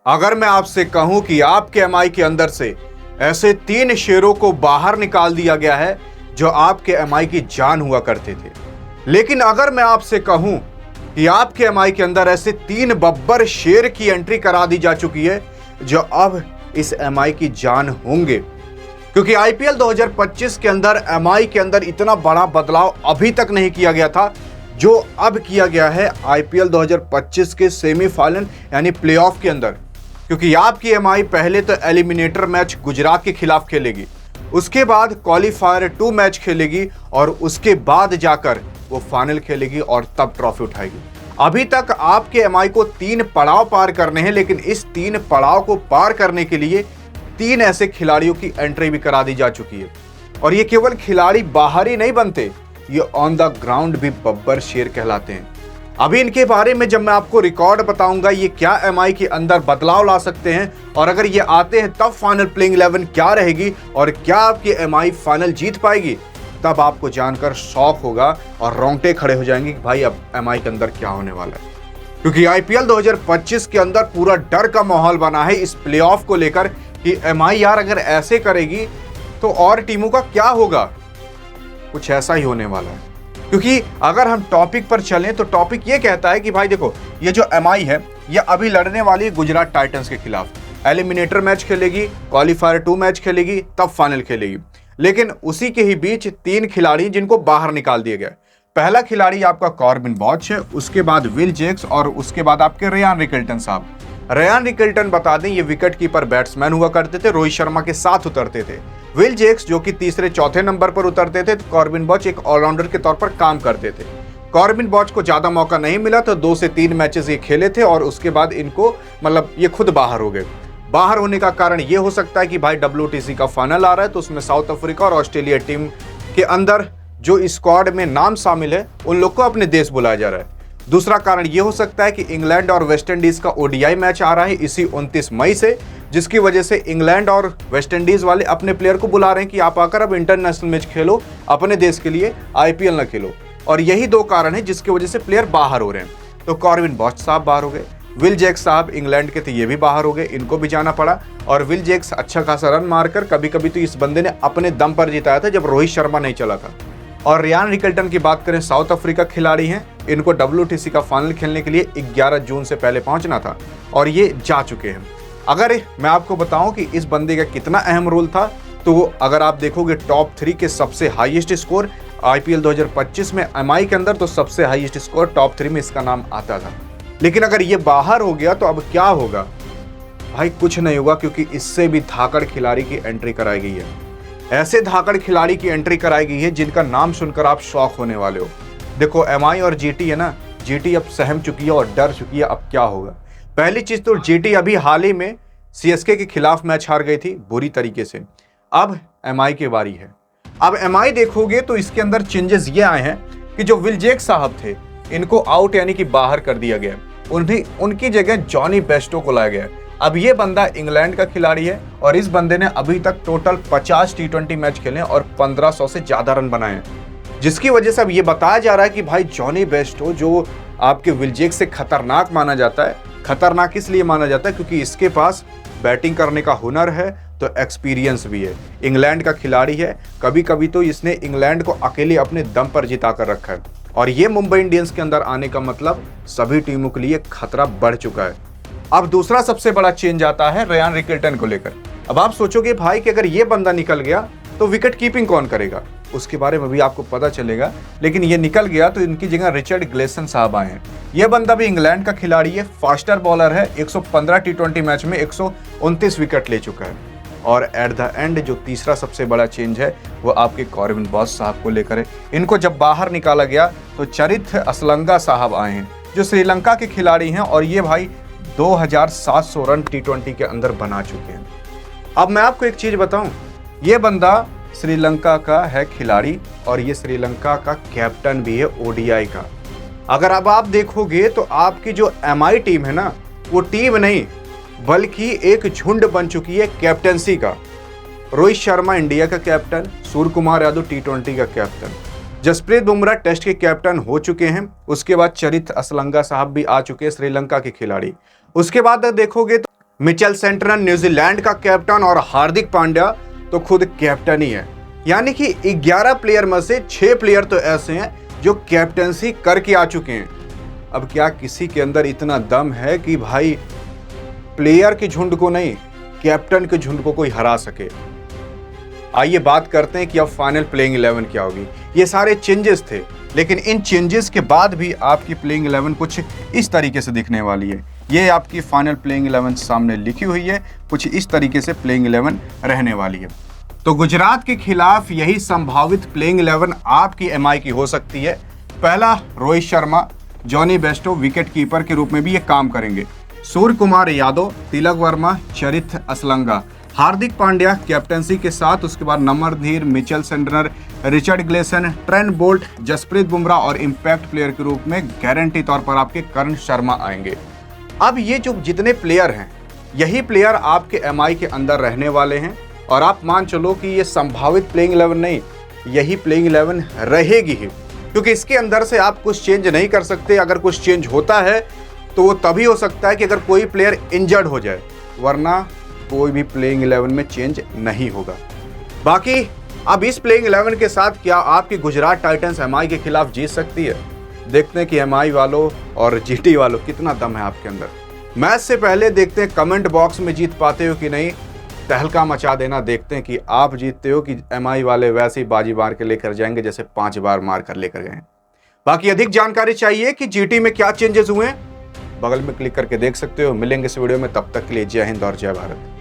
अगर मैं आपसे कहूं कि आपके एमआई के अंदर से ऐसे 3 शेरों को बाहर निकाल दिया गया है जो आपके एमआई की जान हुआ करते थे, लेकिन अगर मैं आपसे कहूं कि आपके एमआई के अंदर ऐसे 3 बब्बर शेर की एंट्री करा दी जा चुकी है जो अब इस एमआई की जान होंगे, क्योंकि आईपीएल 2025 के अंदर एमआई के अंदर इतना बड़ा बदलाव अभी तक नहीं किया गया था जो अब किया गया है आईपीएल 2025 के सेमीफाइनल यानी प्लेऑफ के अंदर। क्योंकि आपकी एमआई पहले तो एलिमिनेटर मैच गुजरात के खिलाफ खेलेगी, उसके बाद क्वालिफायर 2 मैच खेलेगी और उसके बाद जाकर वो फाइनल खेलेगी और तब ट्रॉफी उठाएगी। अभी तक आपके एमआई को 3 पड़ाव पार करने हैं, लेकिन इस 3 पड़ाव को पार करने के लिए 3 ऐसे खिलाड़ियों की एंट्री भी करा दी जा चुकी है। और ये केवल खिलाड़ी बाहर ही नहीं बनते, ये ऑन द ग्राउंड भी बब्बर शेर कहलाते हैं। अभी इनके बारे में जब मैं आपको रिकॉर्ड बताऊंगा ये क्या एमआई के अंदर बदलाव ला सकते हैं और अगर ये आते हैं तब फाइनल प्लेइंग 11 क्या रहेगी और क्या आपकी एमआई फाइनल जीत पाएगी, तब आपको जानकर शौक होगा और रोंगटे खड़े हो जाएंगे कि भाई अब एमआई के अंदर क्या होने वाला है। क्योंकि आईपीएल 2025 के अंदर पूरा डर का माहौल बना है इस प्लेऑफ को लेकर कि एमआई यार अगर ऐसे करेगी तो और टीमों का क्या होगा। कुछ ऐसा ही होने वाला है। क्योंकि अगर हम टॉपिक पर चलें तो टॉपिक ये कहता है कि भाई देखो, ये जो एमआई है ये अभी लड़ने वाली गुजरात टाइटंस के खिलाफ एलिमिनेटर मैच खेलेगी, क्वालिफायर 2 मैच खेलेगी, तब फाइनल खेलेगी। लेकिन उसी के ही बीच 3 खिलाड़ी जिनको बाहर निकाल दिया गया। पहला खिलाड़ी आपका कॉर्बिन बॉच है, उसके बाद विल जैक्स और उसके बाद आपके रेयान रिकल्टन साहब। रेयान रिकल्टन बता दें ये विकेट कीपर बैट्समैन हुआ करते थे, रोहित शर्मा के साथ उतरते थे। विल जैक्स जो कि तीसरे चौथे नंबर पर उतरते थे, तो कॉर्बिन बॉच एक ऑलराउंडर के तौर पर काम करते थे। कॉर्बिन बॉच को ज्यादा मौका नहीं मिला तो 2 से 3 मैचेस ये खेले थे और उसके बाद इनको मतलब ये खुद बाहर हो गए। बाहर होने का कारण ये हो सकता है कि भाई WTC का फाइनल आ रहा है तो उसमें साउथ अफ्रीका और ऑस्ट्रेलिया टीम के अंदर जो स्क्वाड में नाम शामिल है उन लोग को अपने देश बुलाया जा रहा है। दूसरा कारण ये हो सकता है कि इंग्लैंड और वेस्ट इंडीज का ओडीआई मैच आ रहा है इसी 29 मई से, जिसकी वजह से इंग्लैंड और वेस्ट इंडीज वाले अपने प्लेयर को बुला रहे हैं कि आप आकर अब इंटरनेशनल मैच खेलो, अपने देश के लिए आईपीएल ना खेलो। और यही 2 कारण है जिसकी वजह से प्लेयर बाहर हो रहे हैं। तो कॉर्बिन बॉच साहब बाहर हो गए, विल जैक्स साहब इंग्लैंड के थे ये भी बाहर हो गए, इनको भी जाना पड़ा। और विल जैक्स अच्छा खासा रन मारकर कभी कभी तो इस बंदे ने अपने दम पर जिताया था जब रोहित शर्मा नहीं चला था। और रेयान रिकल्टन की बात करें, साउथ अफ्रीका खिलाड़ी हैं, इनको WTC का फाइनल खेलने के लिए 11 जून से पहले पहुंचना था और ये जा चुके हैं। अगर मैं आपको बताऊं कि इस बंदे का कितना अहम रोल था, तो अगर आप देखोगे टॉप 3 के सबसे हाईएस्ट स्कोर आईपीएल 2025 में एमआई के अंदर, तो सबसे हाईएस्ट स्कोर टॉप 3 में इसका नाम आता था। लेकिन अगर ये बाहर हो गया तो अब क्या होगा भाई? कुछ नहीं होगा, क्योंकि इससे भी धाकड़ खिलाड़ी की एंट्री कराई गई है। ऐसे धाकड़ खिलाड़ी की एंट्री कराई गई है जिनका नाम सुनकर आप शॉक होने वाले हो। देखो एमआई और जीटी है ना, जीटी अब सहम चुकी है और डर चुकी है अब क्या होगा। पहली चीज तो जीटी अभी हाल ही में सीएसके के खिलाफ मैच हार गई थी बुरी तरीके से। अब एमआई की बारी है। अब एमआई देखोगे तो इसके अंदर चेंजेस ये आए हैं कि जो विल जैक्स साहब थे इनको आउट यानी कि बाहर कर दिया गया, उनकी जगह जॉनी बेस्टो को लाया गया। अब ये बंदा इंग्लैंड का खिलाड़ी है और इस बंदे ने अभी तक टोटल 50 T20 मैच खेले और 1500 से ज्यादा रन बनाए हैं, जिसकी वजह से अब ये बताया जा रहा है कि भाई जॉनी बेस्टो जो आपके विल जैक्स से खतरनाक माना जाता है, खतरनाक इसलिए माना जाता है क्योंकि इसके पास बैटिंग करने का हुनर है तो एक्सपीरियंस भी है, इंग्लैंड का खिलाड़ी है, कभी कभी तो इसने इंग्लैंड को अकेले अपने दम पर जिता कर रखा है। और ये मुंबई इंडियंस के अंदर आने का मतलब सभी टीमों के लिए खतरा बढ़ चुका है। अब दूसरा सबसे बड़ा चेंज आता है रेयान रिकल्टन को लेकर। अब आप सोचोगे भाई कि अगर ये बंदा निकल गया तो विकेट कीपिंग कौन करेगा, उसके बारे में भी आपको पता चलेगा। लेकिन ये निकल गया तो इनकी जगह रिचर्ड ग्लेसन साहब आए हैं। ये बंदा भी इंग्लैंड का खिलाड़ी है, फास्टर बॉलर है, 115 T20 मैच में 129 विकेट ले चुका है। और एट द एंड जो तीसरा सबसे बड़ा चेंज है वो आपके कॉर्बिन बॉच साहब को लेकर है। इनको जब बाहर निकाला गया तो चरित असलंगा साहब आए हैं जो श्रीलंका के खिलाड़ी हैं और ये भाई 2700 रन T20 के अंदर बना चुके हैं। अब मैं आपको एक चीज बताऊं, ये बंदा श्रीलंका का है खिलाड़ी और ये श्रीलंका का कैप्टन भी है ओडीआई का। अगर अब आप देखोगे तो आपकी जो एमआई टीम है ना, वो टीम नहीं बल्कि एक झुंड बन चुकी है कैप्टनसी का। रोहित शर्मा इंडिया का कैप्टन, सूर्य कुमार यादव T20 का कैप्टन, जसप्रीत बुमराह टेस्ट के कैप्टन हो चुके हैं। उसके बाद चरित असलंगा साहब भी आ चुके हैं, श्रीलंका के खिलाड़ी। उसके बाद देखोगे तो मिचेल सेंटनर न्यूजीलैंड का कैप्टन और हार्दिक पांड्या तो खुद कैप्टन ही है। यानी कि 11 प्लेयर में से 6 प्लेयर तो ऐसे हैं जो कैप्टनसी करके आ चुके हैं। अब क्या किसी के अंदर इतना दम है कि भाई प्लेयर के झुंड को नहीं, कैप्टन के झुंड को कोई हरा सके? आइए बात करते हैं कि अब फाइनल प्लेइंग 11 क्या होगी। ये सारे चेंजेस थे, लेकिन इन चेंजेस के बाद भी आपकी प्लेइंग 11 कुछ इस तरीके से दिखने वाली है। ये आपकी फाइनल प्लेइंग 11 सामने लिखी हुई है, कुछ इस तरीके से प्लेइंग 11 रहने वाली है। तो गुजरात के खिलाफ यही संभावित प्लेइंग 11 आपकी एमआई की हो सकती है। पहला, Rohit Sharma, Jonny Bairstow wicket keeper के रूप में भी ये काम करेंगे। सूर्य कुमार यादव, तिलक वर्मा, चरित असलंगा, हार्दिक पांड्या कैप्टनसी के साथ, उसके बाद नमरधीर, Mitchell Santner, Richard Gleeson, Trent Boult, Jasprit Bumrah और इंपैक्ट प्लेयर के रूप में गारंटी तौर पर आपके करण शर्मा आएंगे। अब ये जो जितने प्लेयर हैं, यही प्लेयर आपके एमआई के अंदर रहने वाले हैं और आप मान चलो कि ये संभावित प्लेइंग 11 नहीं, यही प्लेइंग 11 रहेगी ही, क्योंकि इसके अंदर से आप कुछ चेंज नहीं कर सकते। अगर कुछ चेंज होता है तो वो तभी हो सकता है कि अगर कोई प्लेयर इंजर्ड हो जाए, वरना कोई भी प्लेइंग 11 में चेंज नहीं होगा। बाकी अब इस प्लेइंग 11 के साथ क्या आपकी गुजरात टाइटंस एमआई के खिलाफ जीत सकती है? देखते हैं कि एमआई वालों और जीटी वालों कितना दम है आपके अंदर। मैच से पहले देखते हैं कमेंट बॉक्स में जीत पाते हो कि नहीं, तहलका मचा देना। देखते हैं कि आप जीतते हो कि एमआई वाले वैसे ही बाजी मार के लेकर जाएंगे जैसे 5 बार मार कर लेकर गए। बाकी अधिक जानकारी चाहिए कि जीटी में क्या चेंजेस हुए, बगल में क्लिक करके देख सकते हो। मिलेंगे इस वीडियो में, तब तक के लिए जय हिंद और जय भारत।